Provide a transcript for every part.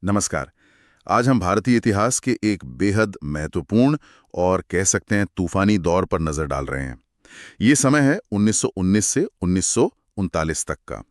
नमस्कार। आज हम भारतीय इतिहास के एक बेहद महत्वपूर्ण और कह सकते हैं तूफानी दौर पर नजर डाल रहे हैं। ये समय है 1919 से 1939 तक का।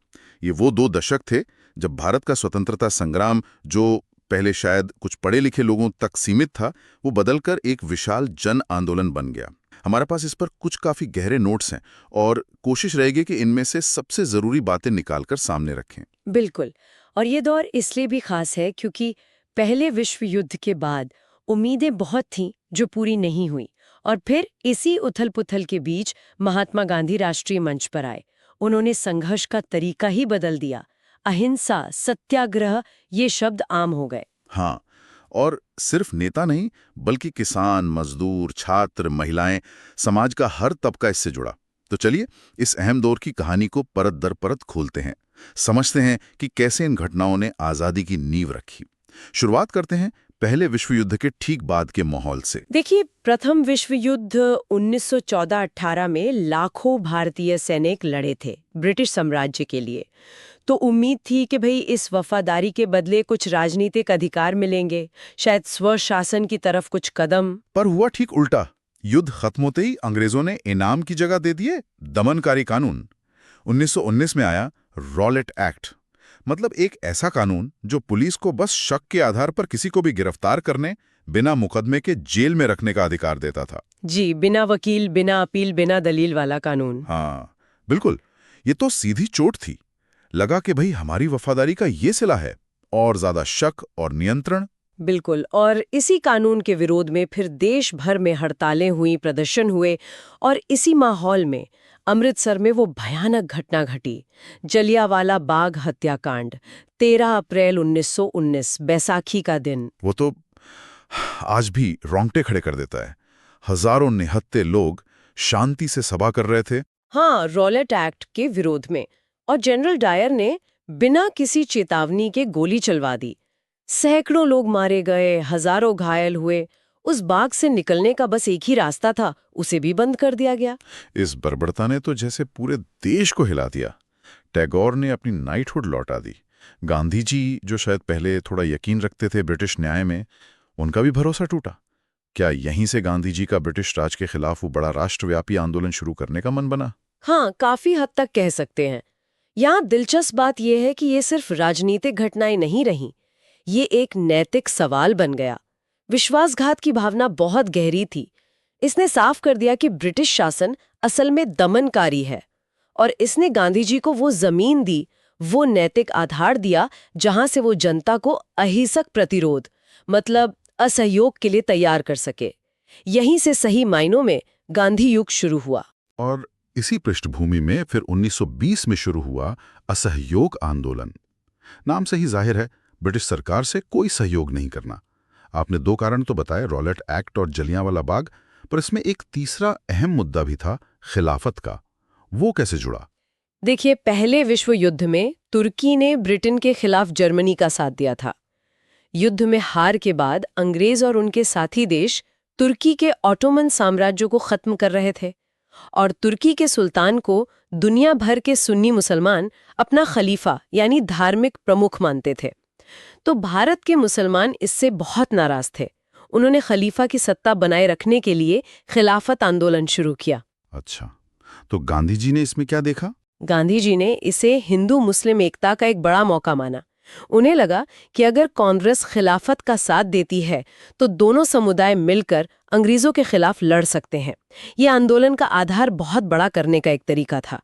ये वो दो दशक थे जब भारत का स्वतंत्रता संग्राम, जो पहले शायद कुछ पढ़े लिखे लोगों तक सीमित था, वो बदलकर एक विशाल जन आंदोलन बन गया। हमारे पास इस पर कुछ काफी गहरे नोट्स हैं और कोशिश रहेगी कि इनमें से सबसे जरूरी बातें निकालकर सामने रखें। बिल्कुल। और ये दौर इसलिए भी खास है क्योंकि पहले विश्व युद्ध के बाद उम्मीदें बहुत थीं जो पूरी नहीं हुई, और फिर इसी उथल-पुथल के बीच महात्मा गांधी राष्ट्रीय मंच पर आए। उन्होंने संघर्ष का तरीका ही बदल दिया। अहिंसा, सत्याग्रह, ये शब्द आम हो गए। हाँ, और सिर्फ नेता नहीं, बल्कि किसान, मजदूर, छात्र, महिलाएं, समाज का हर तबका इससे जुड़ा। तो चलिए इस अहम दौर की कहानी को परत दर परत खोलते हैं, समझते हैं कि कैसे इन घटनाओं ने आजादी की नींव रखी। शुरुआत करते हैं पहले विश्व युद्ध के ठीक बाद के माहौल से। देखिए, प्रथम विश्व युद्ध 1914-18 में लाखों भारतीय सैनिक लड़े थे ब्रिटिश साम्राज्य के लिए। तो उम्मीद थी कि भाई इस वफादारी के बदले कुछ राजनीतिक अधिकार मिलेंगे, शायद स्वशासन की तरफ कुछ कदम। पर हुआ ठीक उल्टा। युद्ध खत्म होते ही अंग्रेजों ने इनाम की जगह दे दिए दमनकारी कानून। 1919 में आया रॉलेट एक्ट, मतलब एक ऐसा कानून जो पुलिस को बस शक के आधार पर किसी को भी गिरफ्तार करने, बिना मुकदमे के जेल में रखने का अधिकार देता था। जी, बिना वकील, बिना अपील, बिना दलील वाला कानून। हाँ, बिल्कुल। ये तो सीधी चोट थी। लगा कि भाई हमारी वफादारी का ये सिला है, और ज्यादा शक और नियंत्रण। बिल्कुल। और इसी कानून के विरोध में फिर देश भर में हड़तालें हुई, प्रदर्शन हुए, और इसी माहौल में अमृतसर में वो भयानक घटना घटी, जलियांवाला बाग हत्याकांड, 13 अप्रैल 1919, बैसाखी का दिन। वो तो आज भी रोंगटे खड़े कर देता है। हजारों निहत्थे लोग शांति से सभा कर रहे थे। हाँ, रॉलेट एक्ट के विरोध में। और जनरल डायर ने बिना किसी चेतावनी के गोली चलवा दी। सैकड़ों लोग मारे गए, हजारों घायल हुए। उस बाग से निकलने का बस एक ही रास्ता था, उसे भी बंद कर दिया गया। इस बर्बरता ने तो जैसे पूरे देश को हिला दिया। टैगोर ने अपनी नाइटहुड लौटा दी। गांधी जी, जो शायद पहले थोड़ा यकीन रखते थे ब्रिटिश न्याय में, उनका भी भरोसा टूटा। क्या यहीं से गांधी जी का ब्रिटिश राज के खिलाफ वो बड़ा राष्ट्रव्यापी आंदोलन शुरू करने का मन बना? हाँ, काफी हद तक कह सकते हैं। यहाँ दिलचस्प बात यह है कि ये सिर्फ राजनीतिक घटनाएं नहीं रहीं, ये एक नैतिक सवाल बन गया। विश्वासघात की भावना बहुत गहरी थी। इसने साफ कर दिया कि ब्रिटिश शासन असल में दमनकारी है, और इसने गांधी जी को वो जमीन दी, वो नैतिक आधार दिया जहां से वो जनता को अहिंसक प्रतिरोध, मतलब असहयोग के लिए तैयार कर सके। यहीं से सही मायनों में गांधी युग शुरू हुआ। और इसी पृष्ठभूमि में फिर 1920 में शुरू हुआ असहयोग आंदोलन। नाम से ही जाहिर है, ब्रिटिश सरकार से कोई सहयोग नहीं करना। आपने दो कारण तो बताए, रॉलेट एक्ट और जलियांवाला बाग, पर इसमें एक तीसरा अहम मुद्दा भी था, खिलाफत का। वो कैसे जुड़ा? देखिए, पहले विश्व युद्ध में तुर्की ने ब्रिटेन के खिलाफ जर्मनी का साथ दिया था। युद्ध में हार के बाद अंग्रेज और उनके साथी देश तुर्की के ऑटोमन साम्राज्य को खत्म कर रहे थे, और तुर्की के सुल्तान को दुनिया भर के सुन्नी मुसलमान अपना खलीफा यानी धार्मिक प्रमुख मानते थे। तो भारत के मुसलमान इससे बहुत नाराज थे। उन्होंने खलीफा की सत्ता बनाए रखने के लिए खिलाफत आंदोलन शुरू किया। अच्छा, तो गांधी जी ने इसमें क्या देखा? गांधी जी ने इसे हिंदू मुस्लिम एकता का एक बड़ा मौका माना। उन्हें लगा कि अगर कांग्रेस खिलाफत का साथ देती है तो दोनों समुदाय मिलकर अंग्रेजों के खिलाफ लड़ सकते हैं। ये आंदोलन का आधार बहुत बड़ा करने का एक तरीका था।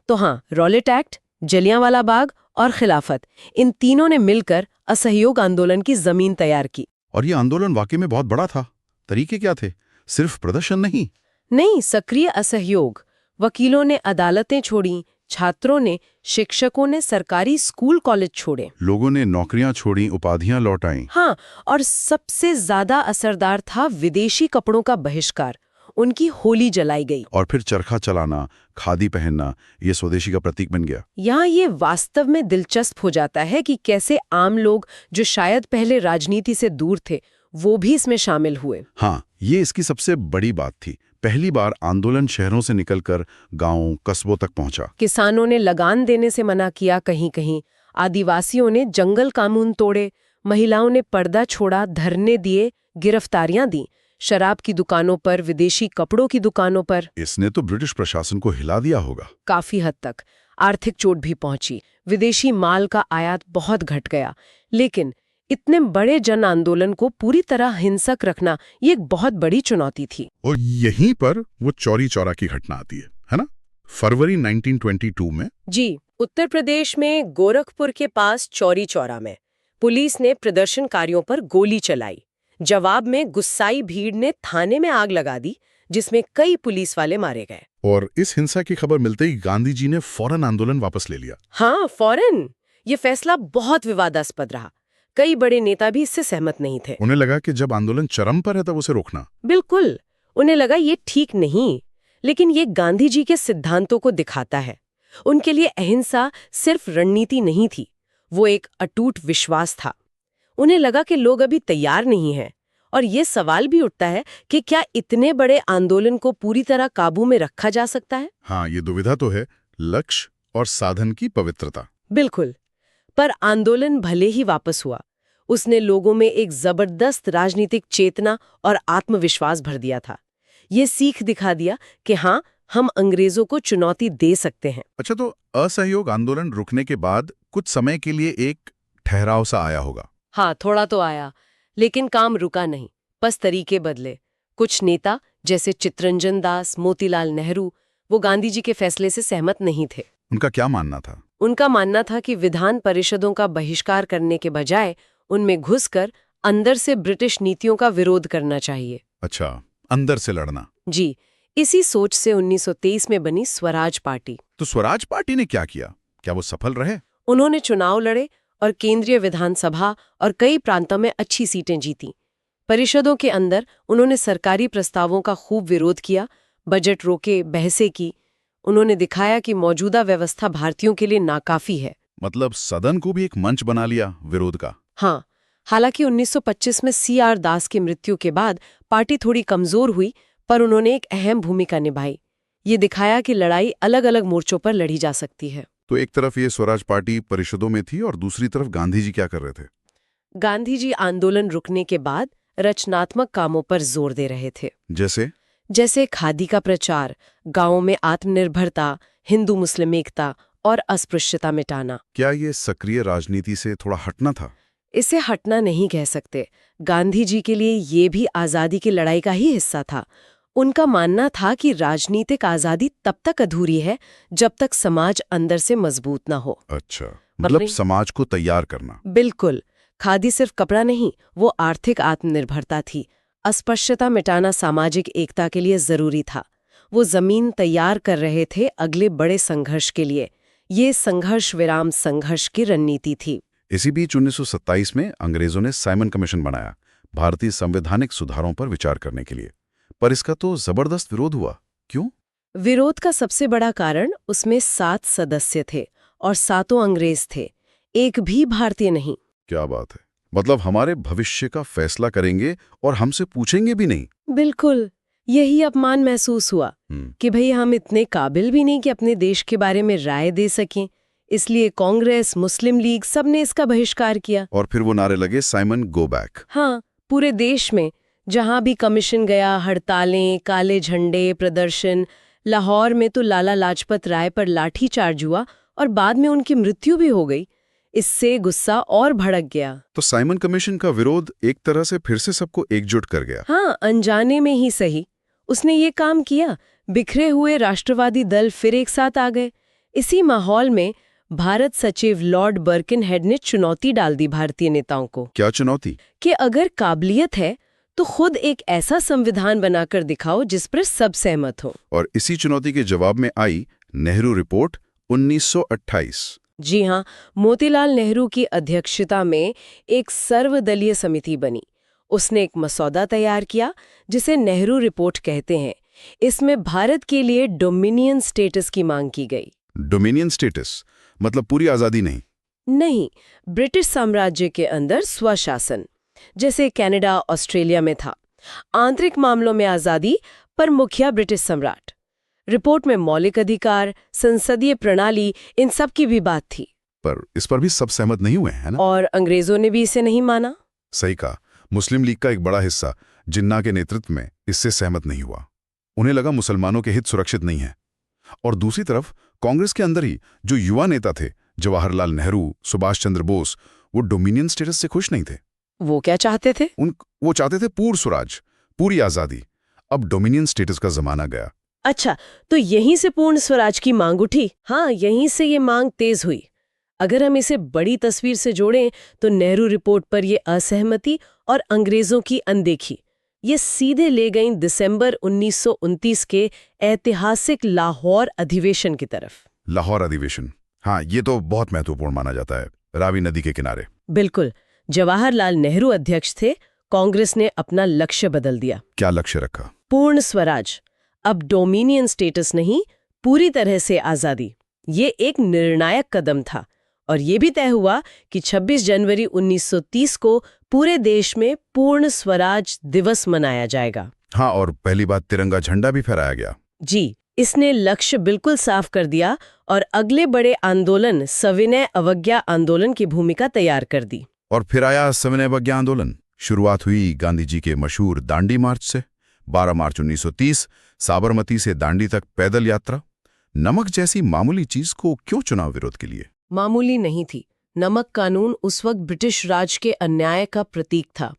तो हाँ, रॉलेट एक्ट, जलियांवाला बाग और खिलाफत, इन तीनों ने मिलकर असहयोग आंदोलन की जमीन तैयार की। और ये आंदोलन वाकई में बहुत बड़ा था। तरीके क्या थे? सिर्फ प्रदर्शन नहीं। नहीं, सक्रिय असहयोग। वकीलों ने अदालतें छोड़ी, छात्रों ने, शिक्षकों ने सरकारी स्कूल कॉलेज छोड़े, लोगों ने नौकरियां छोड़ी, उपाधियां लौटाई। हाँ, और सबसे ज्यादा असरदार था विदेशी कपड़ों का बहिष्कार। उनकी होली जलाई गई। और फिर चरखा चलाना, खादी पहनना, ये स्वदेशी का प्रतीक बन गया। यहाँ ये वास्तव में दिलचस्प हो जाता है कि कैसे आम लोग जो शायद पहले राजनीति से दूर थे, वो भी इसमें शामिल हुए। हाँ, ये इसकी सबसे बड़ी बात थी। पहली बार आंदोलन शहरों से निकलकर गांवों, कस्बों तक पहुंचा। किसानों ने लगान देने से मना किया कहीं-कहीं, आदिवासियों ने जंगल कानून तोड़े, महिलाओं ने पर्दा छोड़ा, धरने दिए, गिरफ्तारियां दी, शराब की दुकानों पर, विदेशी कपड़ों की दुकानों पर। इसने तो ब्रिटिश प्रशासन को हिला दिया होगा। काफी हद तक आर्थिक चोट भी पहुंची, विदेशी माल का आयात बहुत घट गया। लेकिन इतने बड़े जन आंदोलन को पूरी तरह हिंसक रखना ये एक बहुत बड़ी चुनौती थी। और यहीं पर वो चौरी चौरा की घटना आती है ना? फरवरी 1922 में। जी, उत्तर प्रदेश में गोरखपुर के पास चौरी चौरा में पुलिस ने प्रदर्शनकारियों पर गोली चलाई। जवाब में गुस्साई भीड़ ने थाने में आग लगा दी, जिसमें कई पुलिस वाले मारे गए। और इस हिंसा की खबर मिलते ही गांधी जी ने फौरन आंदोलन वापस ले लिया। हाँ, फौरन। ये फैसला बहुत विवादास्पद रहा। कई बड़े नेता भी इससे सहमत नहीं थे। उन्हें लगा कि जब आंदोलन चरम पर है तब उसे रोकना। बिल्कुल, उन्हें लगा ये ठीक नहीं। लेकिन ये गांधी जी के सिद्धांतों को दिखाता है। उनके लिए अहिंसा सिर्फ रणनीति नहीं थी, वो एक अटूट विश्वास था। उन्हें लगा कि लोग अभी तैयार नहीं हैं, और ये सवाल भी उठता है कि क्या इतने बड़े आंदोलन को पूरी तरह काबू में रखा जा सकता है? हाँ, ये दुविधा तो है, लक्ष्य और साधन की पवित्रता। बिल्कुल। पर आंदोलन भले ही वापस हुआ, उसने लोगों में एक जबरदस्त राजनीतिक चेतना और आत्मविश्वास भर दिया था। ये सीख दिखा दिया कि हाँ, हम अंग्रेजों को चुनौती दे सकते हैं। अच्छा, तो असहयोग आंदोलन रुकने के बाद कुछ समय के लिए एक ठहराव सा आया होगा। हाँ, थोड़ा तो आया, लेकिन काम रुका नहीं, बस तरीके बदले। कुछ नेता जैसे चित्तरंजन दास, मोतीलाल नेहरू, वो गांधी जी के फैसले से सहमत नहीं थे। उनका क्या मानना था? उनका मानना था कि विधान परिषदों का बहिष्कार करने के बजाय उनमें घुसकर अंदर से ब्रिटिश नीतियों का विरोध करना चाहिए। अच्छा, अंदर से लड़ना। जी, इसी सोच से 1923 में बनी स्वराज पार्टी। तो स्वराज पार्टी ने क्या किया? क्या वो सफल रहे? उन्होंने चुनाव लड़े और केंद्रीय विधानसभा और कई प्रांतों में अच्छी सीटें जीती। परिषदों के अंदर उन्होंने सरकारी प्रस्तावों का खूब विरोध किया, बजट रोके, बहसें की। उन्होंने दिखाया कि मौजूदा व्यवस्था भारतीयों के लिए नाकाफी है। मतलब सदन को भी एक मंच बना लिया विरोध का। हाँ, हालांकि 1925 में CR दास की मृत्यु के बाद पार्टी थोड़ी कमजोर हुई, पर उन्होंने एक अहम भूमिका निभाई। ये दिखाया कि लड़ाई अलग अलग मोर्चों पर लड़ी जा सकती है। तो एक तरफ ये स्वराज पार्टी परिषदों में थी और दूसरी तरफ गांधी जी क्या कर रहे थे? गांधी जी आंदोलन रुकने के बाद रचनात्मक कामों पर जोर दे रहे थे। जैसे खादी का प्रचार, गांवों में आत्मनिर्भरता, हिंदू मुस्लिम एकता और अस्पृश्यता मिटाना। क्या ये सक्रिय राजनीति से थोड़ा हटना था? इसे हटना नहीं कह सकते। गांधी जी के लिए ये भी आजादी की लड़ाई का ही हिस्सा था। उनका मानना था कि राजनीतिक आजादी तब तक अधूरी है जब तक समाज अंदर से मजबूत ना हो। अच्छा, मतलब समाज को तैयार करना। बिल्कुल। खादी सिर्फ कपड़ा नहीं, वो आर्थिक आत्मनिर्भरता थी। अस्पृश्यता मिटाना सामाजिक एकता के लिए जरूरी था। वो जमीन तैयार कर रहे थे अगले बड़े संघर्ष के लिए। ये संघर्ष विराम संघर्ष की रणनीति थी। इसी बीच 1927 में अंग्रेजों ने साइमन कमीशन बनाया, भारतीय संवैधानिक सुधारों पर विचार करने के लिए। पर इसका तो जबरदस्त विरोध हुआ। क्यों? विरोध का सबसे बड़ा कारण उसमें 7 सदस्य थे और 7 अंग्रेज थे, एक भी भारतीय नहीं। क्या बात है! मतलब हमारे भविष्य का फैसला करेंगे और हमसे पूछेंगे भी नहीं। बिल्कुल, यही अपमान महसूस हुआ कि भई हम इतने काबिल भी नहीं कि अपने देश के बारे में राय दे सकें। इसलिए कांग्रेस, मुस्लिम लीग, सबने इसका बहिष्कार किया। और फिर वो नारे लगे, साइमन गो बैक। हाँ, पूरे देश में जहां भी कमीशन गया, हड़तालें, काले झंडे, प्रदर्शन। लाहौर में तो लाला लाजपत राय पर लाठीचार्ज हुआ और बाद में उनकी मृत्यु भी हो गई। इससे गुस्सा और भड़क गया। तो साइमन कमीशन का विरोध एक तरह से फिर से सबको एकजुट कर गया। हाँ, अनजाने में ही सही उसने ये काम किया। बिखरे हुए राष्ट्रवादी दल फिर एक साथ आ गए। इसी माहौल में भारत सचिव लॉर्ड बर्किनहेड ने चुनौती डाल दी भारतीय नेताओं को। क्या चुनौती? कि अगर काबिलियत है तो खुद एक ऐसा संविधान बनाकर दिखाओ जिस पर सब सहमत हो। और इसी चुनौती के जवाब में आई नेहरू रिपोर्ट 1928। जी हाँ, मोतीलाल नेहरू की अध्यक्षता में एक सर्वदलीय समिति बनी। उसने एक मसौदा तैयार किया जिसे नेहरू रिपोर्ट कहते हैं। इसमें भारत के लिए डोमिनियन स्टेटस की मांग की गई। डोमिनियन स्टेटस मतलब पूरी आजादी नहीं? नहीं, ब्रिटिश साम्राज्य के अंदर स्वशासन, जैसे कनाडा, ऑस्ट्रेलिया में था। आंतरिक मामलों में आजादी, पर मुखिया ब्रिटिश सम्राट। रिपोर्ट में मौलिक अधिकार, संसदीय प्रणाली, इन सब की भी बात थी। पर इस पर भी सब सहमत नहीं हुए हैं ना। और अंग्रेजों ने भी इसे नहीं माना। सही कहा। मुस्लिम लीग का एक बड़ा हिस्सा जिन्ना के नेतृत्व में इससे सहमत नहीं हुआ। उन्हें लगा मुसलमानों के हित सुरक्षित नहीं है। और दूसरी तरफ कांग्रेस के अंदर ही जो युवा नेता थे, जवाहरलाल नेहरू, सुभाष चंद्र बोस, वो डोमिनियन स्टेटस से खुश नहीं थे। वो क्या चाहते थे? वो चाहते थे पूर्ण स्वराज, पूरी आजादी। अब डोमिनियन स्टेटस का जमाना गया। अच्छा, तो यहीं से पूर्ण स्वराज की मांग उठी। हाँ, यहीं से ये मांग तेज हुई। अगर हम इसे बड़ी तस्वीर से जोड़ें तो नेहरू रिपोर्ट पर ये असहमति और अंग्रेजों की अनदेखी ये सीधे ले गईं दिसंबर 1929 के ऐतिहासिक लाहौर अधिवेशन की तरफ। लाहौर अधिवेशन, हाँ, ये तो बहुत महत्वपूर्ण माना जाता है, रावी नदी के किनारे। बिल्कुल। जवाहरलाल नेहरू अध्यक्ष थे। कांग्रेस ने अपना लक्ष्य बदल दिया। क्या लक्ष्य रखा? पूर्ण स्वराज। अब डोमिनियन स्टेटस नहीं, पूरी तरह से आजादी। ये एक निर्णायक कदम था और ये भी तय हुआ कि 26 जनवरी 1930 को पूरे देश में पूर्ण स्वराज दिवस मनाया जाएगा। हाँ, और पहली बात तिरंगा झंडा भी फहराया गया। जी, इसने लक्ष्य बिल्कुल साफ कर दिया और अगले बड़े आंदोलन सविनय अवज्ञा आंदोलन की भूमिका तैयार कर दी। और फिर आया सविनय अवज्ञा आंदोलन। शुरुआत हुई गांधी जी के मशहूर दांडी मार्च से। 12 मार्च 1930 साबरमती से दांडी तक पैदल यात्रा। नमक जैसी मामूली चीज को क्यों चुनाव विरोध के लिए? मामूली नहीं थी। नमक कानून उस वक्त ब्रिटिश राज के अन्याय का प्रतीक था।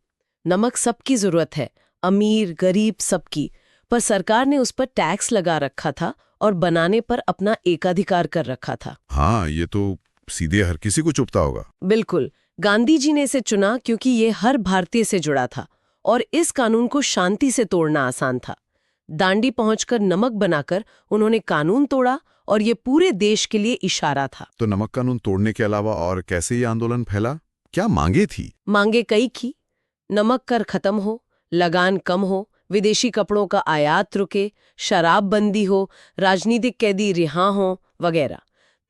नमक सबकी जरूरत है, अमीर गरीब सबकी, पर सरकार ने उस पर टैक्स लगा रखा था और बनाने पर अपना एकाधिकार कर रखा था। हाँ, ये तो सीधे हर किसी को चुभता होगा। बिल्कुल। गांधी जी ने इसे चुना क्योंकि ये हर भारतीय से जुड़ा था और इस कानून को शांति से तोड़ना आसान था। दांडी पहुंचकर नमक बनाकर उन्होंने कानून तोड़ा और ये पूरे देश के लिए इशारा था। तो नमक कानून तोड़ने के अलावा और कैसे ये आंदोलन फैला? क्या मांगे थी? मांगे कई की। नमक कर खत्म हो, लगान कम हो, विदेशी कपड़ों का आयात रुके, शराब बंदी हो, राजनीतिक कैदी रिहा हो वगैरह।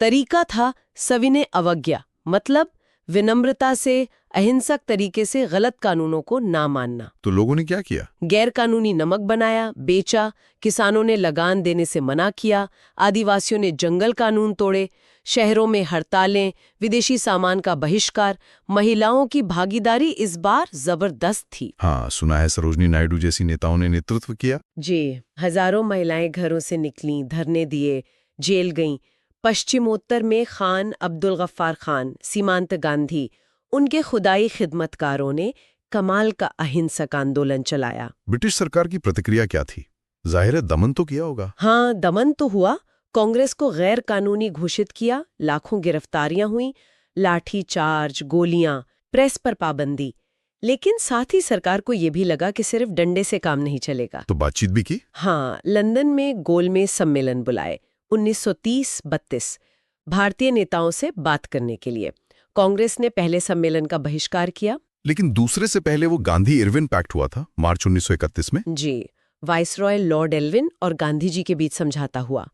तरीका था सविनय अवज्ञा, मतलब विनम्रता से, अहिंसक तरीके से गलत कानूनों को ना मानना। तो लोगों ने क्या किया? गैर कानूनी नमक बनाया, बेचा, किसानों ने लगान देने से मना किया, आदिवासियों ने जंगल कानून तोड़े, शहरों में हड़तालें, विदेशी सामान का बहिष्कार। महिलाओं की भागीदारी इस बार जबरदस्त थी। हाँ, सुना है सरोजनी नायडू जैसी नेताओं ने नेतृत्व किया। जी, हजारों महिलाएं घरों से निकलीं, धरने दिए, जेल गईं। पश्चिमोत्तर में खान अब्दुल गफ्फार खान, सीमांत गांधी, उनके खुदाई खिदमतकारों ने कमाल का अहिंसक आंदोलन चलाया। ब्रिटिश सरकार की प्रतिक्रिया क्या थी? जाहिर है दमन तो किया होगा। हाँ, दमन तो हुआ। कांग्रेस को गैर कानूनी घोषित किया, लाखों गिरफ्तारियां हुईं, लाठी चार्ज, गोलियां, प्रेस पर पाबंदी। लेकिन साथ ही सरकार को यह भी लगा कि सिर्फ डंडे से काम नहीं चलेगा। तो बातचीत भी की? हाँ, लंदन में गोलमेज सम्मेलन बुलाए 1930-32 भारतीय नेताओं से बात करने के लिए। कांग्रेस ने पहले सम्मेलन का बहिष्कार किया। लेकिन दूसरे से पहले वो गांधी इरविन पैक्ट हुआ था मार्च 1931 में। जी, वाइसरॉय लॉर्ड एल्विन और गांधी जी के बीच समझौता हुआ।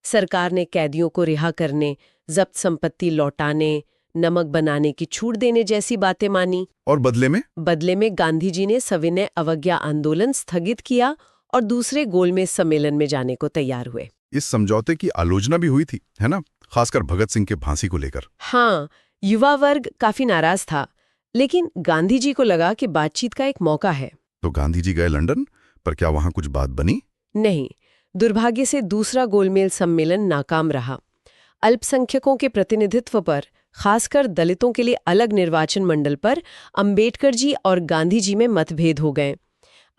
सरकार ने कैदियों को रिहा करने, जब्त संपत्ति लौटाने, नमक बनाने की छूट देने जैसी बातें मानी। और बदले में गांधी जी ने सविनय अवज्ञा आंदोलन स्थगित किया और दूसरे गोलमेज सम्मेलन में जाने को तैयार हुए। इस समझौते की आलोचना भी हुई थी, है ना, खासकर भगत सिंह के फांसी को लेकर। हाँ, युवा वर्ग काफी नाराज था, लेकिन गांधी जी को लगा कि बातचीत का एक मौका है। तो गांधी जी गए लंदन, पर क्या वहां कुछ बात बनी? नहीं, दुर्भाग्य से दूसरा गोलमेज सम्मेलन नाकाम रहा। अल्पसंख्यकों के प्रतिनिधित्व पर, खासकर दलितों के लिए अलग निर्वाचन मंडल पर अंबेडकर जी और गांधी जी में मतभेद हो गए।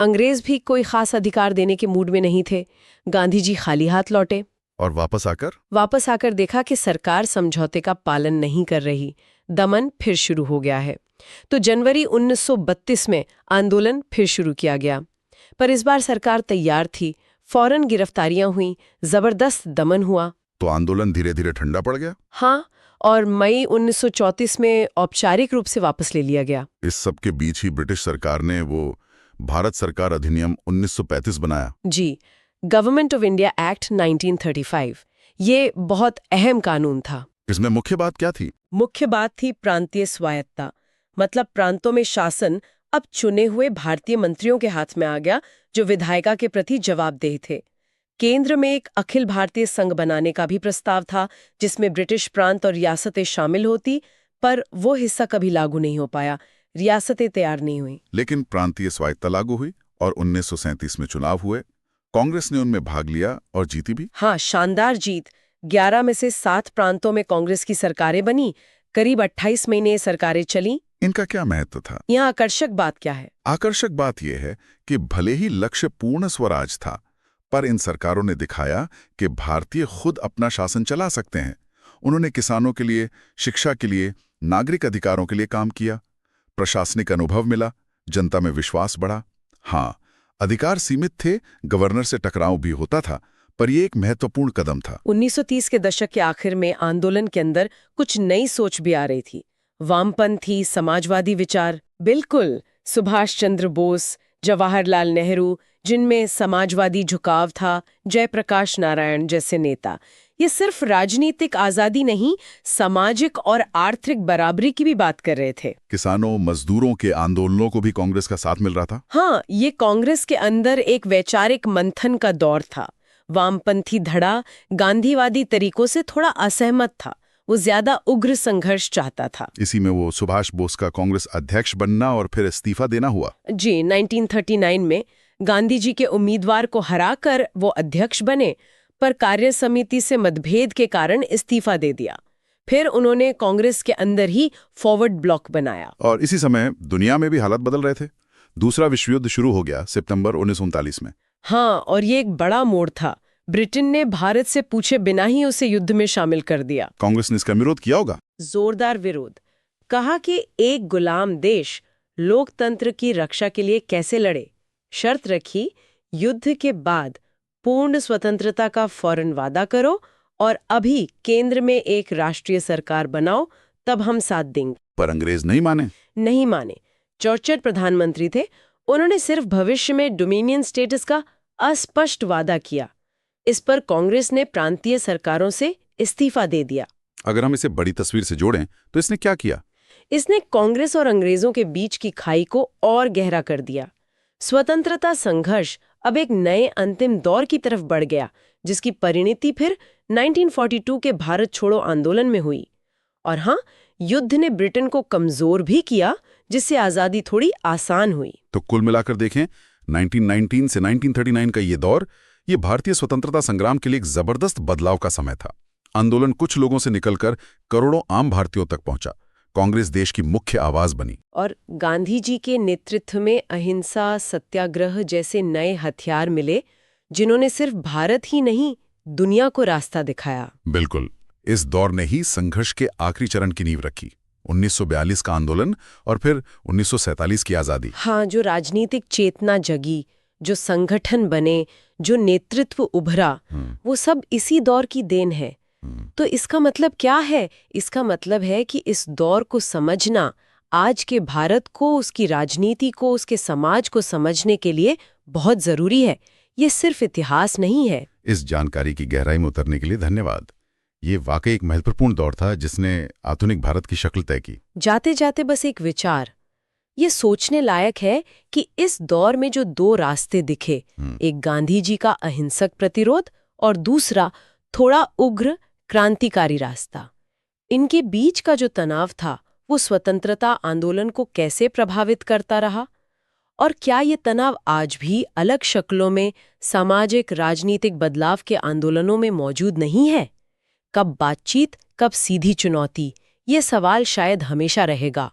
अंग्रेज भी कोई खास अधिकार देने के मूड में नहीं थे। गांधी जी खाली हाथ लौटे। और वापस आकर देखा कि सरकार समझौते का पालन नहीं कर रही। दमन फिर शुरू हो गया है। तो जनवरी 1932 में आंदोलन फिर शुरू किया गया, पर इस बार सरकार तैयार थी। फौरन गिरफ्तारियां हुईं, जबरदस्त दमन हुआ। तो आंदोलन धीरे धीरे ठंडा पड़ गया। हाँ, और मई 1934 में औपचारिक रूप से वापस ले लिया गया। इस सब के बीच ही ब्रिटिश सरकार ने वो भारत सरकार अधिनियम 1935 बनाया। जी, गवर्नमेंट ऑफ इंडिया एक्ट 1935। ये बहुत अहम कानून था। इसमें मुख्य बात क्या थी? मुख्य बात थी प्रांतीय स्वायत्तता। मतलब प्रांतों में शासन अब चुने हुए भारतीय मंत्रियों के हाथ में आ गया, जो विधायिका के प्रति जवाबदेह थे। केंद्र में एक अखिल भारतीय संघ बनाने का भी प्रस्ताव था, जिसमें ब्रिटिश प्रांत और रियासतें शामिल होती, पर वो हिस्सा कभी लागू नहीं हो पाया। रियासतें तैयार नहीं हुई। लेकिन प्रांतीय स्वायत्ता लागू हुई और 1937 में चुनाव हुए। कांग्रेस ने उनमें भाग लिया और जीती भी। हाँ, शानदार जीत। 11 में से 7 प्रांतों में कांग्रेस की सरकारें बनी। करीब 28 महीने ये सरकारें चली। इनका क्या महत्व था? यहाँ आकर्षक बात क्या है? आकर्षक बात यह है कि भले ही लक्ष्य पूर्ण स्वराज था, पर इन सरकारों ने दिखाया कि भारतीय खुद अपना शासन चला सकते हैं। उन्होंने किसानों के लिए, शिक्षा के लिए, नागरिक अधिकारों के लिए काम किया। प्रशासनिक अनुभव मिला, जनता में विश्वास बढ़ा। हाँ, अधिकार सीमित थे, गवर्नर से टकराव भी होता था, पर यह एक महत्वपूर्ण कदम था। 1930 के दशक के आखिर में आंदोलन के अंदर कुछ नई सोच भी आ रही थी। वामपंथी समाजवादी विचार। बिल्कुल, सुभाष चंद्र बोस, जवाहरलाल नेहरू, जिनमें समाजवादी झुकाव था, जयप्रकाश नारायण जैसे नेता। ये सिर्फ राजनीतिक आजादी नहीं, सामाजिक और आर्थिक बराबरी की भी बात कर रहे थे। किसानों, मजदूरों के आंदोलनों को भी कांग्रेस का साथ मिल रहा था। हाँ, ये कांग्रेस के अंदर एक वैचारिक मंथन का दौर था। वामपंथी धड़ा गांधीवादी तरीकों से थोड़ा असहमत था। वो ज्यादा उग्र संघर्ष चाहता था। इसी में वो सुभाष बोस का कांग्रेस अध्यक्ष बनना और फिर इस्तीफा देना हुआ। जी, 1939 में गांधी जी के उम्मीदवार को हराकर वो अध्यक्ष बने, पर कार्य समिति से मतभेद के कारण इस्तीफा दे दिया। फिर उन्होंने कांग्रेस के अंदर ही फॉरवर्ड ब्लॉक बनाया। और इसी समय दुनिया में भी हालात बदल रहे थे। दूसरा विश्व युद्ध शुरू हो गया सितंबर 1939 में। हाँ, और ये एक बड़ा मोड़ था। ब्रिटेन ने भारत से पूछे बिना ही उसे युद्ध में शामिल कर दिया। कांग्रेस ने इसका विरोध किया होगा। जोरदार विरोध। कहा कि एक गुलाम देश लोकतंत्र की रक्षा के लिए कैसे लड़े। शर्त रखी, युद्ध के बाद पूर्ण स्वतंत्रता का फौरन वादा करो और अभी केंद्र में एक राष्ट्रीय सरकार बनाओ, तब हम साथ देंगे। पर अंग्रेज नहीं माने। नहीं माने। चर्चिल प्रधानमंत्री थे। उन्होंने सिर्फ भविष्य में डोमिनियन स्टेटस का अस्पष्ट वादा किया। इस पर कांग्रेस ने प्रांतीय सरकारों से इस्तीफा दे दिया। अगर हम इसे बड़ी तस्वीर से जोड़ें तो इसने क्या किया? इसने कांग्रेस और अंग्रेजों के बीच की खाई को और गहरा कर दिया। स्वतंत्रता संघर्ष अब एक नए अंतिम दौर की तरफ बढ़ गया, जिसकी परिणति फिर 1942 के भारत छोड़ो आंदोलन में हुई। और हाँ, युद्ध ने ब्रिटेन को कमजोर भी किया, जिससे आजादी थोड़ी आसान हुई। तो कुल मिलाकर देखें, 1919 से 1939 का ये दौर, ये भारतीय स्वतंत्रता संग्राम के लिए एक जबरदस्त बदलाव का समय था। आंदोलन कुछ लोगों से निकलकर करोड़ों आम भारतीयों तक पहुंचा। कांग्रेस देश की मुख्य आवाज बनी। और गांधी जी के नेतृत्व में अहिंसा, सत्याग्रह जैसे नए हथियार मिले, जिन्होंने सिर्फ भारत ही नहीं, दुनिया को रास्ता दिखाया। बिल्कुल, इस दौर ने ही संघर्ष के आखिरी चरण की नींव रखी। 1942 का आंदोलन और फिर 1947 की आजादी। हाँ, जो राजनीतिक चेतना जगी, जो संगठन बने, जो नेतृत्व उभरा, वो सब इसी दौर की देन है। तो इसका मतलब क्या है? इसका मतलब है कि इस दौर को समझना आज के भारत को, उसकी राजनीति को, उसके समाज को समझने के लिए बहुत जरूरी है। ये सिर्फ इतिहास नहीं है। इस जानकारी की गहराई में उतरने के लिए धन्यवाद। ये वाकई एक महत्वपूर्ण दौर था जिसने आधुनिक भारत की शक्ल तय की। जाते जाते बस एक विचार, ये सोचने लायक है कि इस दौर में जो 2 रास्ते दिखे, एक गांधी जी का अहिंसक प्रतिरोध और दूसरा थोड़ा उग्र क्रांतिकारी रास्ता, इनके बीच का जो तनाव था वो स्वतंत्रता आंदोलन को कैसे प्रभावित करता रहा, और क्या ये तनाव आज भी अलग शक्लों में सामाजिक राजनीतिक बदलाव के आंदोलनों में मौजूद नहीं है? कब बातचीत, कब सीधी चुनौती, ये सवाल शायद हमेशा रहेगा।